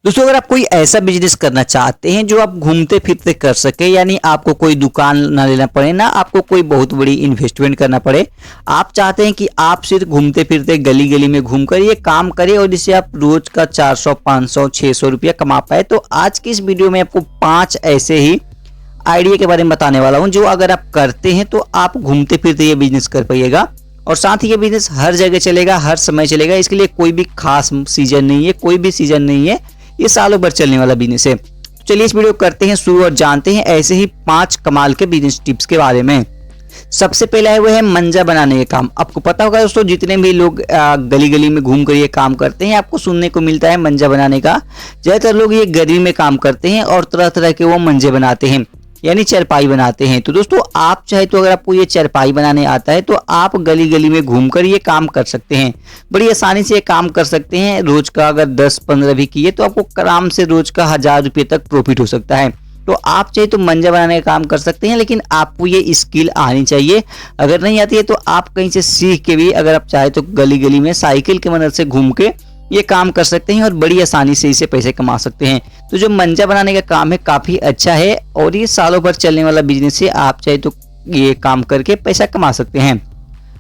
दोस्तों अगर आप कोई ऐसा बिजनेस करना चाहते हैं जो आप घूमते फिरते कर सके, यानी आपको कोई दुकान ना लेना पड़े, ना आपको कोई बहुत बड़ी इन्वेस्टमेंट करना पड़े, आप चाहते हैं कि आप सिर्फ घूमते फिरते गली गली में घूमकर ये काम करें और इससे आप रोज का 400 500 600 रुपया कमा पाए, तो आज की इस वीडियो में आपको 5 ऐसे ही आइडिया के बारे में बताने वाला हूं जो अगर आप करते हैं तो आप घूमते फिरते ये बिजनेस कर पाइएगा। और साथ ही ये बिजनेस हर जगह चलेगा, हर समय चलेगा, इसके लिए कोई भी खास सीजन नहीं है, कोई भी सीजन नहीं है, ये सालों भर चलने वाला बिजनेस है। तो चलिए इस वीडियो को करते हैं शुरू और जानते हैं ऐसे ही 5 कमाल के बिजनेस टिप्स के बारे में। सबसे पहला है वो है मंजा बनाने का काम। आपको पता होगा दोस्तों, जितने भी लोग गली गली में घूम कर ये काम करते हैं, आपको सुनने को मिलता है मंजा बनाने का। ज्यादातर लोग ये गर्मी में काम करते हैं और तरह तरह के वो मंजे बनाते हैं, यानी चारपाई बनाते हैं। तो दोस्तों आप चाहे तो अगर आपको ये चारपाई बनाने आता है तो आप गली गली में घूमकर ये काम कर सकते हैं, बड़ी आसानी से ये काम कर सकते हैं। रोज का अगर 10-15 भी किए तो आपको आराम से रोज का 1000 रुपये तक प्रॉफिट हो सकता है। तो आप चाहे तो मंजा बनाने का काम कर सकते हैं, लेकिन आपको ये स्किल आनी चाहिए। अगर नहीं आती है तो आप कहीं से सीख के भी अगर आप चाहे तो गली गली में साइकिल की मदद से घूम के ये काम कर सकते हैं और बड़ी आसानी से इसे पैसे कमा सकते हैं। तो जो मंजा बनाने का काम है काफ़ी अच्छा है और ये सालों भर चलने वाला बिजनेस है। आप चाहे तो ये काम करके पैसा कमा सकते हैं।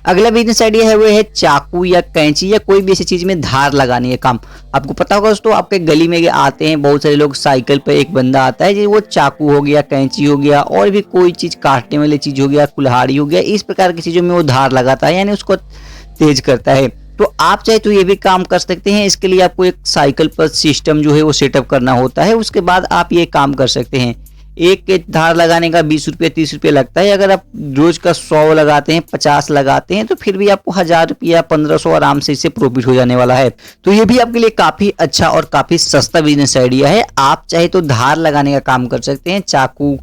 अगला बिजनेस आइडिया है वो है चाकू या कैंची या कोई भी ऐसी चीज में धार लगाने का काम। आपको पता होगा दोस्तों, आपके गली में आते हैं बहुत सारे लोग, साइकिल पे एक बंदा आता है, वो चाकू हो गया, कैंची हो गया और भी कोई चीज काटने वाली चीज हो गया, कुल्हाड़ी हो गया, इस प्रकार की चीजों में वो धार लगाता है, यानी उसको तेज करता है। तो आप चाहे तो ये भी काम कर सकते हैं। इसके लिए आपको एक साइकिल पर सिस्टम जो है वो सेटअप करना होता है, उसके बाद आप ये काम कर सकते हैं। एक के धार लगाने का 20 रुपये 30 रुपये लगता है। अगर आप रोज का 100 लगाते हैं, 50 लगाते हैं, तो फिर भी आपको 1000 रुपया 1500 आराम से इससे प्रॉफिट हो जाने वाला है। तो ये भी आपके लिए काफी अच्छा और काफी सस्ता बिजनेस आइडिया है। आप चाहे तो धार लगाने का काम कर सकते हैं, चाकू,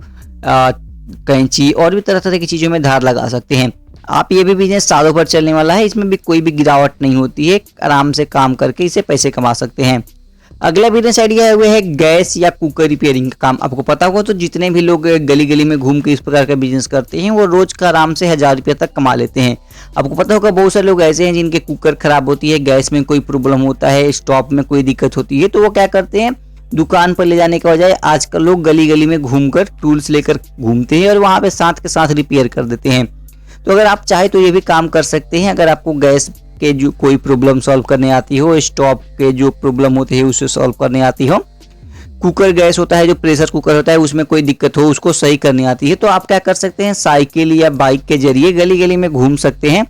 कैंची और भी तरह तरह की चीजों में धार लगा सकते हैं आप। ये भी बिजनेस सालों भर चलने वाला है, इसमें भी कोई भी गिरावट नहीं होती है, आराम से काम करके इसे पैसे कमा सकते हैं। अगला बिजनेस आइडिया है वो है गैस या कुकर रिपेयरिंग का काम। आपको पता होगा तो जितने भी लोग गली गली में घूम के इस प्रकार का बिजनेस करते हैं वो रोज का आराम से 1000 रुपये तक कमा लेते हैं। आपको पता होगा बहुत सारे लोग ऐसे हैं जिनके कुकर खराब होती है, गैस में कोई प्रॉब्लम होता है, स्टोव में कोई दिक्कत होती है, तो वो क्या करते हैं, दुकान पर ले जाने के बजाय आजकल लोग गली गली में घूमकर टूल्स लेकर घूमते हैं और वहां पे साथ के साथ रिपेयर कर देते हैं। तो अगर आप चाहे तो ये भी काम कर सकते हैं। अगर आपको गैस के जो कोई प्रॉब्लम सॉल्व करने आती हो, स्टोव के जो प्रॉब्लम होती है उसे सॉल्व करने आती हो, कुकर गैस होता है जो प्रेशर कुकर होता है उसमें कोई दिक्कत हो उसको सही करनी आती है, तो आप क्या कर सकते हैं, साइकिल या बाइक के जरिए गली गली में घूम सकते हैं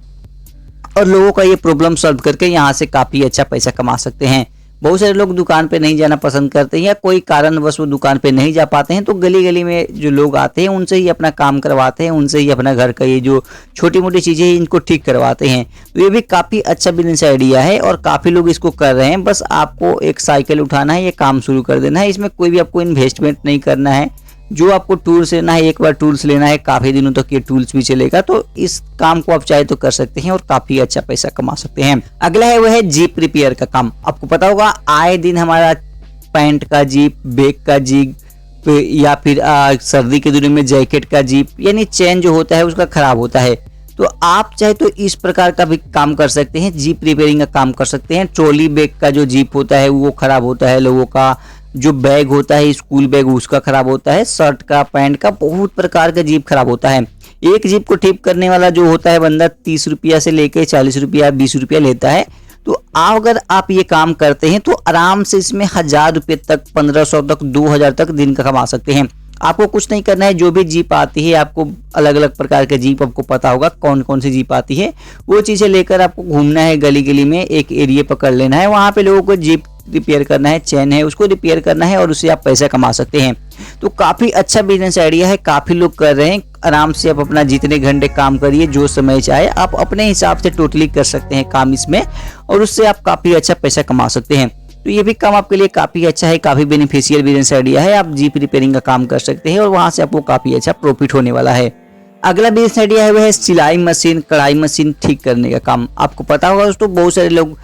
और लोगों का ये प्रॉब्लम सॉल्व करके यहाँ से काफी अच्छा पैसा कमा सकते हैं। बहुत सारे लोग दुकान पे नहीं जाना पसंद करते हैं या कोई कारणवश वो दुकान पे नहीं जा पाते हैं, तो गली गली में जो लोग आते हैं उनसे ही अपना काम करवाते हैं, उनसे ही अपना घर का ये जो छोटी मोटी चीज़ें हैं इनको ठीक करवाते हैं। तो ये भी काफ़ी अच्छा बिजनेस आइडिया है और काफ़ी लोग इसको कर रहे हैं। बस आपको एक साइकिल उठाना है, ये काम शुरू कर देना है। इसमें कोई भी आपको इन्वेस्टमेंट नहीं करना है। जो आपको टूल्स लेना है, एक बार टूल्स लेना है, काफ़ी दिनों तक ये टूल्स भी चलेगा। तो इस काम को आप चाहे तो कर सकते हैं और काफ़ी अच्छा पैसा कमा सकते हैं। अगला है वह है जीप रिपेयर का काम। आपको पता होगा आए दिन हमारा पैंट का जीप, बैग का जीप या फिर सर्दी के दिनों में जैकेट का जीप, यानी चेन जो होता है उसका खराब होता है। तो आप चाहे तो इस प्रकार का भी काम कर सकते हैं, जीप रिपेयरिंग का काम कर सकते हैं। ट्रॉली बैग का जो जीप होता है वो खराब होता है, लोगों का जो बैग होता है स्कूल बैग उसका खराब होता है, शर्ट का, पैंट का, बहुत प्रकार का जीप खराब होता है। एक जीप को ठीक करने वाला जो होता है बंदा 30 रुपया से लेके 40 रुपया 20 रुपया लेता है। तो अगर आप ये काम करते हैं तो आराम से इसमें 1000 रुपये तक, 1500 तक, 2000 तक दिन का कमा सकते हैं। आपको कुछ नहीं करना है, जो भी जीप आती है, आपको अलग अलग प्रकार के जीप आपको पता होगा कौन कौन सी जीप आती है, वो चीज़ें लेकर आपको घूमना है गली गली में, एक एरिया पकड़ लेना है, वहाँ पे लोगों को जीप रिपेयर करना है, चैन है उसको रिपेयर करना है और उससे आप पैसा कमा सकते हैं। तो काफ़ी अच्छा बिजनेस आइडिया है, काफ़ी लोग कर रहे हैं। आराम से आप अपना जितने घंटे काम करिए, जो समय चाहे आप अपने हिसाब से टोटली कर सकते हैं काम इसमें और उससे आप काफ़ी अच्छा पैसा कमा सकते हैं। तो ये भी काम आपके लिए काफ़ी अच्छा है, काफ़ी बेनिफिशियल बिजनेस आइडिया है। आप जीप रिपेयरिंग का काम कर सकते हैं और वहाँ से आपको काफ़ी अच्छा प्रॉफिट होने वाला है। अगला बिजनेस आइडिया है वह है सिलाई मशीन, कढ़ाई मशीन ठीक करने का काम। आपको पता होगा दोस्तों, बहुत सारे लोग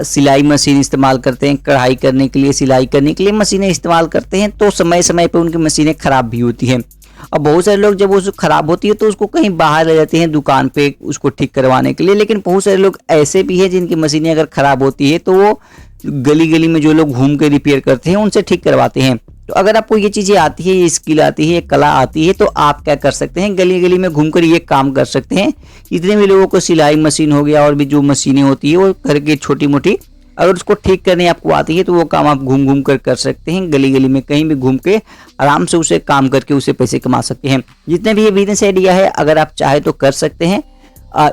सिलाई मशीन इस्तेमाल करते हैं, कढ़ाई करने के लिए, सिलाई करने के लिए मशीनें इस्तेमाल करते हैं, तो समय समय पर उनकी मशीनें खराब भी होती हैं। और बहुत सारे लोग जब वो खराब होती है तो उसको कहीं बाहर ले जाते हैं दुकान पे उसको ठीक करवाने के लिए। लेकिन बहुत सारे लोग ऐसे भी हैं जिनकी मशीनें अगर खराब होती है तो वो गली गली में जो लोग घूम के रिपेयर करते हैं उनसे ठीक करवाते हैं। तो अगर आपको ये चीज़ें आती है, ये स्किल आती है, ये कला आती है, तो आप क्या कर सकते हैं, गली गली में घूमकर ये काम कर सकते हैं। जितने भी लोगों को सिलाई मशीन हो गया और भी जो मशीनें होती है वो घर की छोटी मोटी, अगर उसको ठीक करने आपको आती है तो वो काम आप घूम घूम कर सकते हैं। गली गली में कहीं भी घूम के आराम से उसे काम करके उसे पैसे कमा सकते हैं। जितने भी ये बिजनेस आइडिया है अगर आप चाहे तो कर सकते हैं।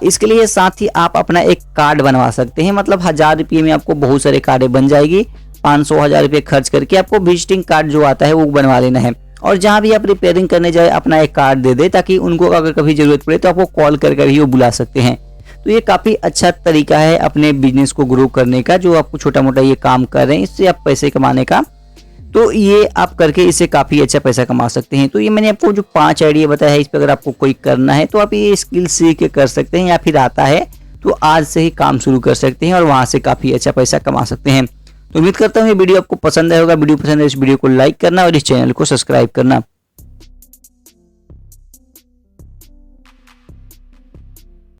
इसके लिए साथ ही आप अपना एक कार्ड बनवा सकते हैं, मतलब 1000 रुपये में आपको बहुत सारे कार्डें बन जाएगी। 500-1000 रुपये खर्च करके आपको विजिटिंग कार्ड जो आता है वो बनवा लेना है, और जहाँ भी आप रिपेयरिंग करने जाए अपना एक कार्ड दे दे, ताकि उनको अगर कभी जरूरत पड़े तो आपको कॉल करके भी वो बुला सकते हैं। तो ये काफ़ी अच्छा तरीका है अपने बिजनेस को ग्रो करने का, जो आपको छोटा मोटा ये काम कर रहे हैं इससे आप पैसे कमाने का। तो ये आप करके इससे काफ़ी अच्छा पैसा कमा सकते हैं। तो ये मैंने आपको जो 5 आइडिया बताया है, इस पर अगर आपको कोई करना है तो आप ये स्किल सीख के कर सकते हैं, या फिर आता है तो आज से ही काम शुरू कर सकते हैं और वहाँ से काफ़ी अच्छा पैसा कमा सकते हैं। तो उम्मीद करता हूँ ये वीडियो आपको पसंद आया होगा। वीडियो पसंद है इस वीडियो को लाइक करना और इस चैनल को सब्सक्राइब करना।